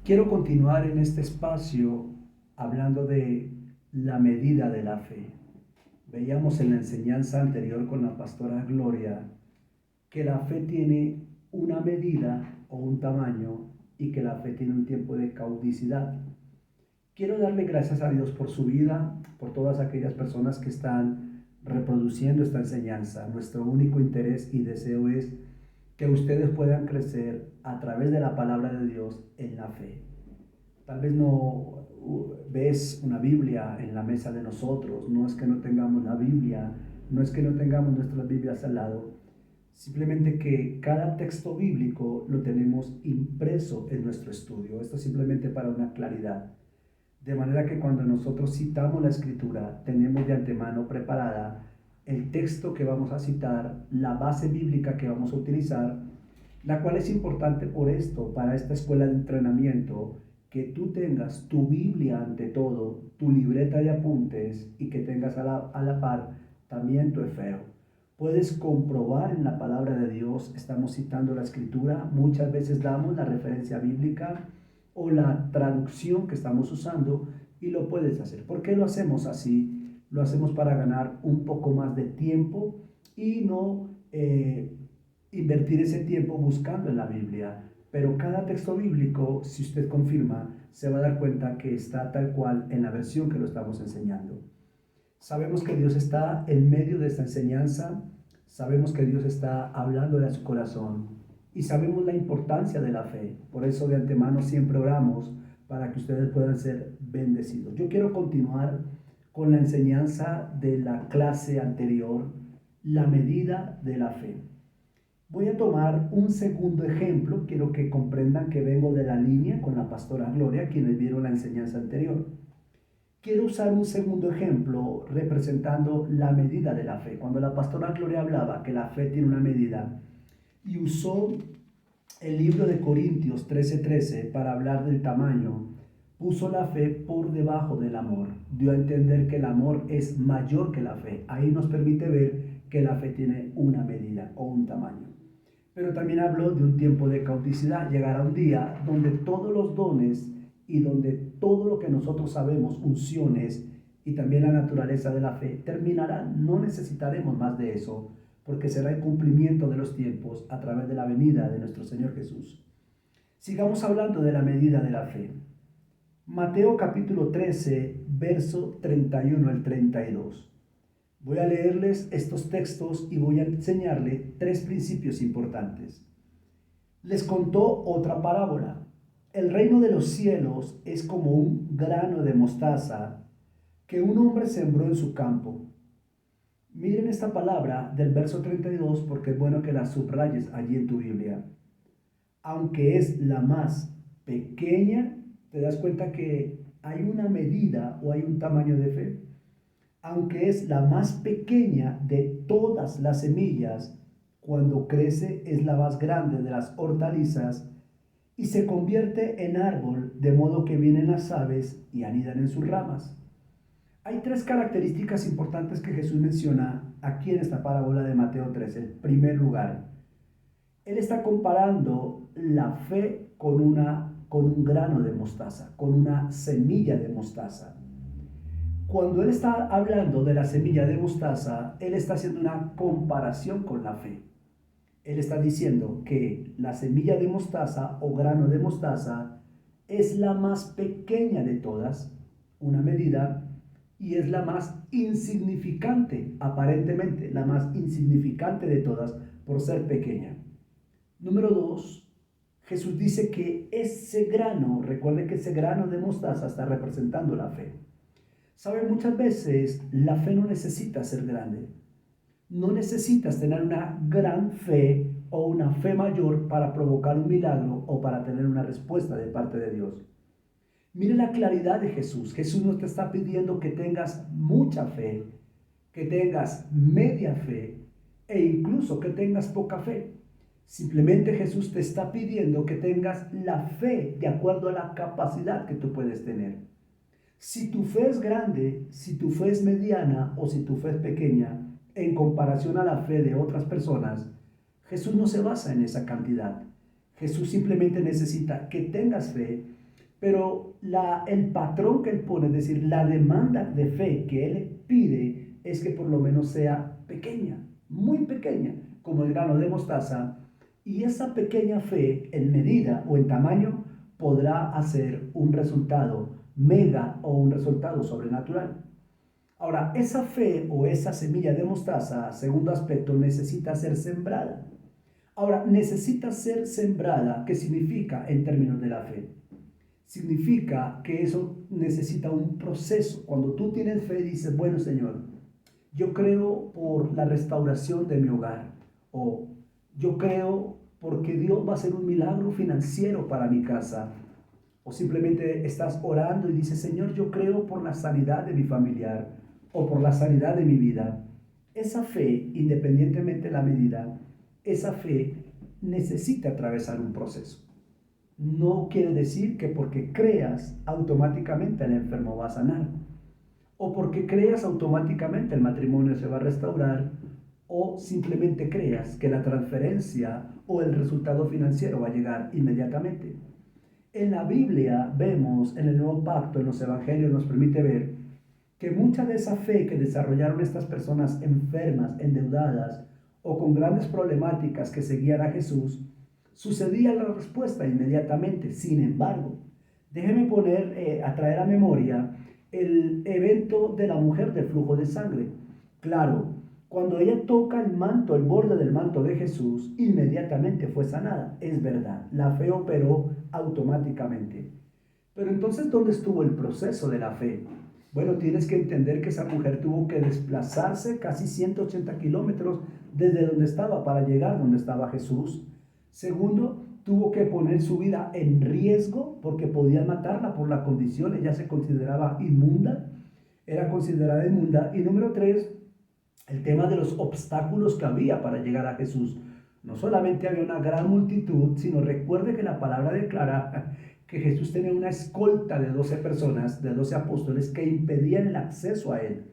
Quiero continuar en este espacio hablando de la medida de la fe. Veíamos en la enseñanza anterior con la pastora Gloria que la fe tiene una medida o un tamaño y que la fe tiene un tiempo de caducidad. Quiero darle gracias a Dios por su vida, por todas aquellas personas que están reproduciendo esta enseñanza. Nuestro único interés y deseo es que ustedes puedan crecer a través de la palabra de Dios en la fe. Tal vez no ves una Biblia en la mesa de nosotros, no es que no tengamos la Biblia, no es que no tengamos nuestras Biblias al lado, simplemente que cada texto bíblico lo tenemos impreso en nuestro estudio. Esto simplemente para una claridad. De manera que cuando nosotros citamos la escritura, tenemos de antemano preparada el texto que vamos a citar, la base bíblica que vamos a utilizar, la cual es importante por esto, para esta escuela de entrenamiento, que tú tengas tu Biblia ante todo, tu libreta de apuntes y que tengas a la par también tu Efeo. Puedes comprobar en la palabra de Dios, estamos citando la escritura, muchas veces damos la referencia bíblica o la traducción que estamos usando y lo puedes hacer. ¿Por qué lo hacemos así? Lo hacemos para ganar un poco más de tiempo y no invertir ese tiempo buscando en la Biblia. Pero cada texto bíblico, si usted confirma, se va a dar cuenta que está tal cual en la versión que lo estamos enseñando. Sabemos que Dios está en medio de esta enseñanza, sabemos que Dios está hablándole a su corazón y sabemos la importancia de la fe. Por eso de antemano siempre oramos para que ustedes puedan ser bendecidos. Yo quiero continuar con la enseñanza de la clase anterior, la medida de la fe. Voy a tomar un segundo ejemplo, quiero que comprendan que vengo de la línea con la pastora Gloria, quienes vieron la enseñanza anterior. Quiero usar un segundo ejemplo representando la medida de la fe. Cuando la pastora Gloria hablaba que la fe tiene una medida y usó el libro de Corintios 13:13 para hablar del tamaño, puso la fe por debajo del amor. Dio a entender que el amor es mayor que la fe. Ahí nos permite ver que la fe tiene una medida o un tamaño. Pero también habló de un tiempo de caducidad. Llegará un día donde todos los dones y donde todo lo que nosotros sabemos, unciones y también la naturaleza de la fe, terminarán. No necesitaremos más de eso, porque será el cumplimiento de los tiempos a través de la venida de nuestro Señor Jesús. Sigamos hablando de la medida de la fe. Mateo capítulo 13, verso 31 al 32. Voy a leerles estos textos y voy a enseñarle tres principios importantes. Les contó otra parábola. El reino de los cielos es como un grano de mostaza que un hombre sembró en su campo. Miren esta palabra del verso 32 porque es bueno que la subrayes allí en tu Biblia. Aunque es la más pequeña, te das cuenta que hay una medida o hay un tamaño de fe. Aunque es la más pequeña de todas las semillas, cuando crece es la más grande de las hortalizas y se convierte en árbol, de modo que vienen las aves y anidan en sus ramas. Hay tres características importantes que Jesús menciona aquí en esta parábola de Mateo 13. En primer lugar, Él está comparando la fe con un grano de mostaza, con una semilla de mostaza. Cuando Él está hablando de la semilla de mostaza, Él está haciendo una comparación con la fe. Él está diciendo que la semilla de mostaza o grano de mostaza es la más pequeña de todas, una medida, y es la más insignificante, aparentemente, la más insignificante de todas por ser pequeña. Número 2, Jesús dice que ese grano, recuerde que ese grano de mostaza está representando la fe. ¿Saben? Muchas veces la fe no necesita ser grande. No necesitas tener una gran fe o una fe mayor para provocar un milagro o para tener una respuesta de parte de Dios. Mire la claridad de Jesús. Jesús no te está pidiendo que tengas mucha fe, que tengas media fe e incluso que tengas poca fe. Simplemente Jesús te está pidiendo que tengas la fe de acuerdo a la capacidad que tú puedes tener. Si tu fe es grande, si tu fe es mediana o si tu fe es pequeña, en comparación a la fe de otras personas, Jesús no se basa en esa cantidad. Jesús simplemente necesita que tengas fe, Pero el patrón que él pone, es decir, la demanda de fe que él pide es que por lo menos sea pequeña, muy pequeña, como el grano de mostaza, y esa pequeña fe en medida o en tamaño podrá hacer un resultado mega o un resultado sobrenatural. Ahora, esa fe o esa semilla de mostaza, segundo aspecto, necesita ser sembrada. Ahora, necesita ser sembrada, ¿qué significa en términos de la fe? Significa que eso necesita un proceso. Cuando tú tienes fe y dices, bueno, Señor, yo creo por la restauración de mi hogar, o yo creo porque Dios va a hacer un milagro financiero para mi casa, o simplemente estás orando y dices, Señor, yo creo por la sanidad de mi familiar o por la sanidad de mi vida. Esa fe, independientemente de la medida, esa fe necesita atravesar un proceso. No quiere decir que porque creas automáticamente el enfermo va a sanar, o porque creas automáticamente el matrimonio se va a restaurar, o simplemente creas que la transferencia o el resultado financiero va a llegar inmediatamente. En la Biblia vemos, en el Nuevo Pacto, en los Evangelios, nos permite ver que mucha de esa fe que desarrollaron estas personas enfermas, endeudadas o con grandes problemáticas que seguían a Jesús, sucedía la respuesta inmediatamente. Sin embargo, déjeme traer a memoria el evento de la mujer del flujo de sangre. Claro, cuando ella toca el manto, el borde del manto de Jesús, inmediatamente fue sanada. Es verdad, la fe operó automáticamente. Pero entonces, ¿dónde estuvo el proceso de la fe? Bueno, tienes que entender que esa mujer tuvo que desplazarse casi 180 kilómetros desde donde estaba para llegar donde estaba Jesús. Segundo, tuvo que poner su vida en riesgo porque podían matarla por la condición, ella se consideraba inmunda, era considerada inmunda. Y número tres, el tema de los obstáculos que había para llegar a Jesús. No solamente había una gran multitud, sino recuerde que la palabra declara que Jesús tenía una escolta de 12 personas, de 12 apóstoles, que impedían el acceso a él.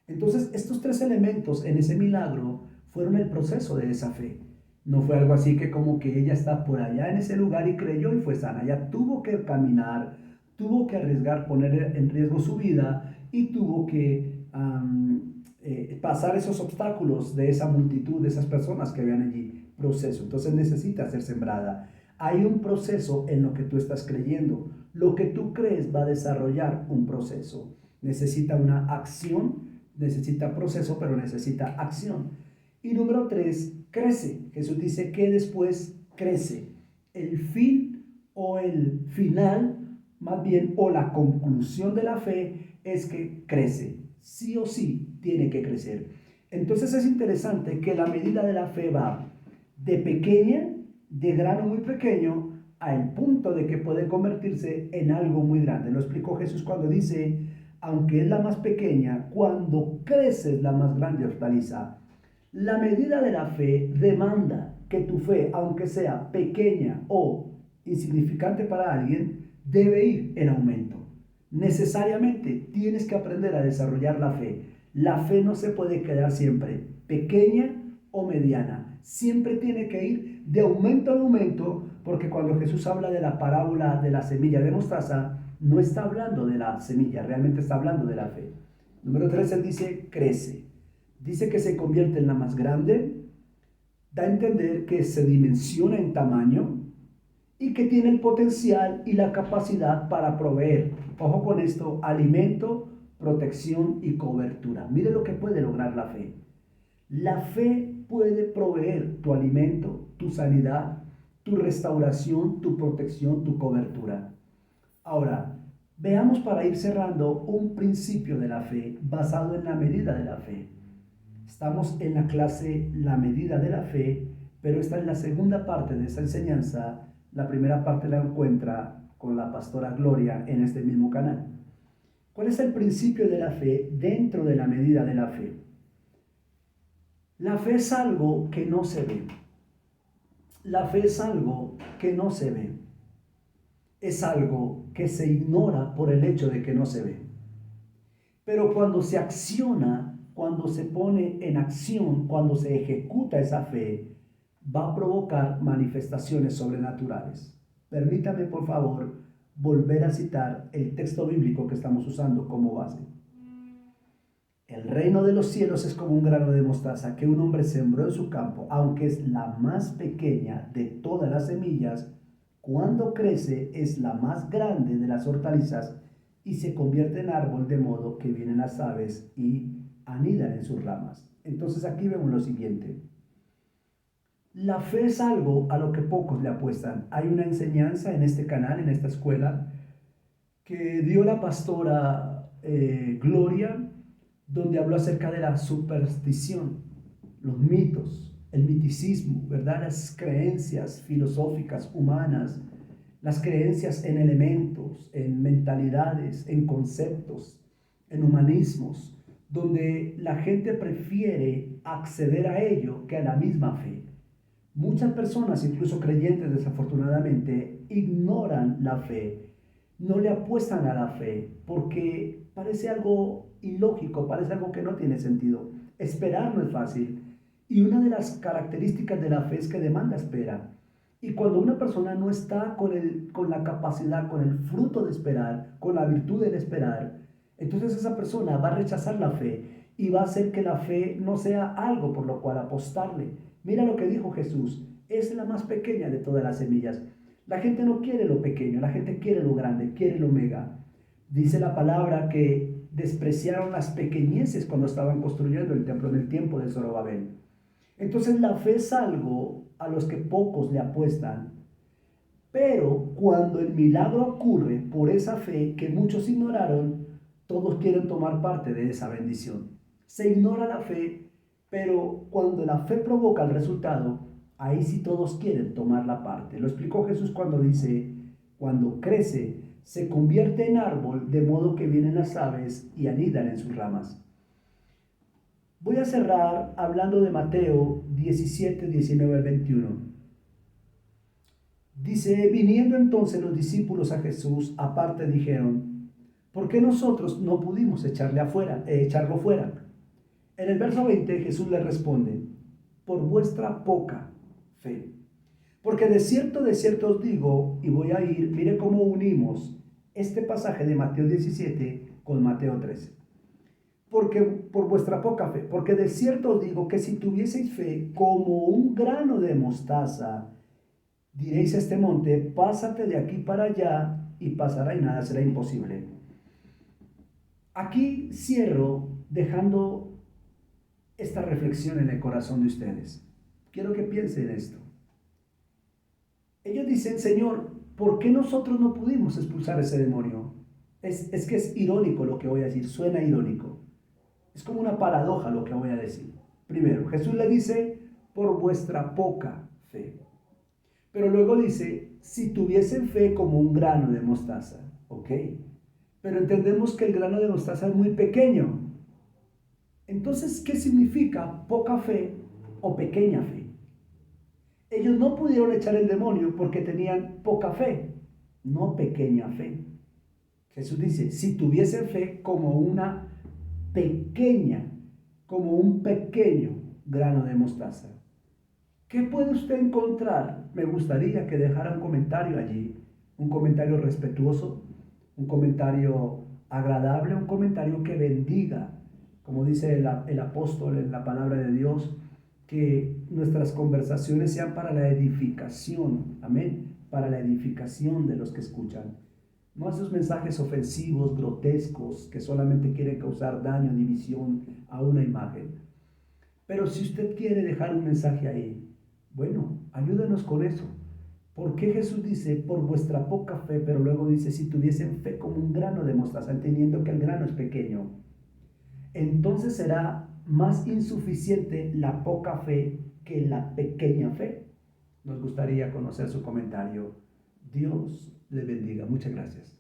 Entonces, estos tres elementos en ese milagro fueron el proceso de esa fe. No fue algo así que como que ella está por allá en ese lugar y creyó y fue sana. Ella tuvo que caminar, tuvo que arriesgar, poner en riesgo su vida y tuvo que pasar esos obstáculos de esa multitud, de esas personas que habían allí. Proceso. Entonces necesita ser sembrada. Hay un proceso en lo que tú estás creyendo. Lo que tú crees va a desarrollar un proceso. Necesita una acción, necesita proceso, pero necesita acción. Y número tres, crece. Jesús dice que después crece. El fin o el final, más bien, o la conclusión de la fe es que crece. Sí o sí tiene que crecer. Entonces es interesante que la medida de la fe va de pequeña, de grano muy pequeño, al punto de que puede convertirse en algo muy grande. Lo explicó Jesús cuando dice, aunque es la más pequeña, cuando crece es la más grande hortaliza. La medida de la fe demanda que tu fe, aunque sea pequeña o insignificante para alguien, debe ir en aumento. Necesariamente tienes que aprender a desarrollar la fe. La fe no se puede quedar siempre pequeña o mediana. Siempre tiene que ir de aumento en aumento, porque cuando Jesús habla de la parábola de la semilla de mostaza, no está hablando de la semilla, realmente está hablando de la fe. Número 3, él dice, crece. Dice que se convierte en la más grande, da a entender que se dimensiona en tamaño y que tiene el potencial y la capacidad para proveer, ojo con esto, alimento, protección y cobertura. Mire lo que puede lograr la fe. La fe puede proveer tu alimento, tu sanidad, tu restauración, tu protección, tu cobertura. Ahora, veamos para ir cerrando un principio de la fe basado en la medida de la fe. Estamos en la clase La medida de la fe, pero esta es la segunda parte de esta enseñanza. La primera parte la encuentra con la pastora Gloria en este mismo canal. ¿Cuál es el principio de la fe dentro de la medida de la fe? La fe es algo que no se ve. La fe es algo que no se ve. Es algo que se ignora por el hecho de que no se ve. Pero cuando se acciona, cuando se pone en acción, cuando se ejecuta esa fe, va a provocar manifestaciones sobrenaturales. Permítame, por favor, volver a citar el texto bíblico que estamos usando como base. El reino de los cielos es como un grano de mostaza que un hombre sembró en su campo, aunque es la más pequeña de todas las semillas, cuando crece es la más grande de las hortalizas y se convierte en árbol de modo que vienen las aves y anidan en sus ramas. Entonces aquí vemos lo siguiente. La fe es algo a lo que pocos le apuestan. Hay una enseñanza en este canal, en esta escuela, que dio la pastora Gloria, donde habló acerca de la superstición, los mitos, el miticismo, ¿verdad? Las creencias filosóficas humanas, las creencias en elementos, en mentalidades, en conceptos, en humanismos, donde la gente prefiere acceder a ello que a la misma fe. Muchas personas, incluso creyentes desafortunadamente, ignoran la fe, no le apuestan a la fe porque parece algo ilógico, parece algo que no tiene sentido. Esperar no es fácil y una de las características de la fe es que demanda espera. Y cuando una persona no está con la capacidad, con el fruto de esperar, con la virtud del esperar, entonces esa persona va a rechazar la fe y va a hacer que la fe no sea algo por lo cual apostarle. Mira lo que dijo Jesús, es la más pequeña de todas las semillas. La gente no quiere lo pequeño, la gente quiere lo grande, quiere lo mega. Dice la palabra que despreciaron las pequeñeces cuando estaban construyendo el templo en el tiempo de Zorobabel. Entonces la fe es algo a los que pocos le apuestan, pero cuando el milagro ocurre por esa fe que muchos ignoraron, todos quieren tomar parte de esa bendición. Se ignora la fe, pero cuando la fe provoca el resultado, ahí sí todos quieren tomar la parte. Lo explicó Jesús cuando dice, cuando crece, se convierte en árbol, de modo que vienen las aves y anidan en sus ramas. Voy a cerrar hablando de Mateo 17, 19 al 21. Dice, viniendo entonces los discípulos a Jesús, aparte dijeron, ¿por qué nosotros no pudimos echarlo fuera? En el verso 20 Jesús le responde, por vuestra poca fe. Porque de cierto os digo, y voy a ir, mire cómo unimos este pasaje de Mateo 17 con Mateo 13. Porque por vuestra poca fe, porque de cierto os digo que si tuvieseis fe como un grano de mostaza, diréis a este monte, pásate de aquí para allá, y pasará y nada será imposible. Aquí cierro dejando esta reflexión en el corazón de ustedes. Quiero que piensen en esto. Ellos dicen, Señor, ¿por qué nosotros no pudimos expulsar ese demonio? Es que es irónico lo que voy a decir, suena irónico. Es como una paradoja lo que voy a decir. Primero, Jesús le dice, por vuestra poca fe. Pero luego dice, si tuviesen fe como un grano de mostaza. Ok, pero entendemos que el grano de mostaza es muy pequeño. Entonces, ¿qué significa poca fe o pequeña fe? Ellos no pudieron echar el demonio porque tenían poca fe, no pequeña fe. Jesús dice, si tuviesen fe como una pequeña, como un pequeño grano de mostaza. ¿Qué puede usted encontrar? Me gustaría que dejara un comentario allí, un comentario respetuoso, un comentario agradable, un comentario que bendiga, como dice el apóstol en la palabra de Dios, que nuestras conversaciones sean para la edificación, amén, para la edificación de los que escuchan. No esos mensajes ofensivos, grotescos, que solamente quieren causar daño, división a una imagen. Pero si usted quiere dejar un mensaje ahí, bueno, ayúdenos con eso. ¿Por qué Jesús dice, por vuestra poca fe, pero luego dice, si tuviesen fe como un grano de mostaza, entendiendo que el grano es pequeño? Entonces será más insuficiente la poca fe que la pequeña fe. Nos gustaría conocer su comentario. Dios le bendiga. Muchas gracias.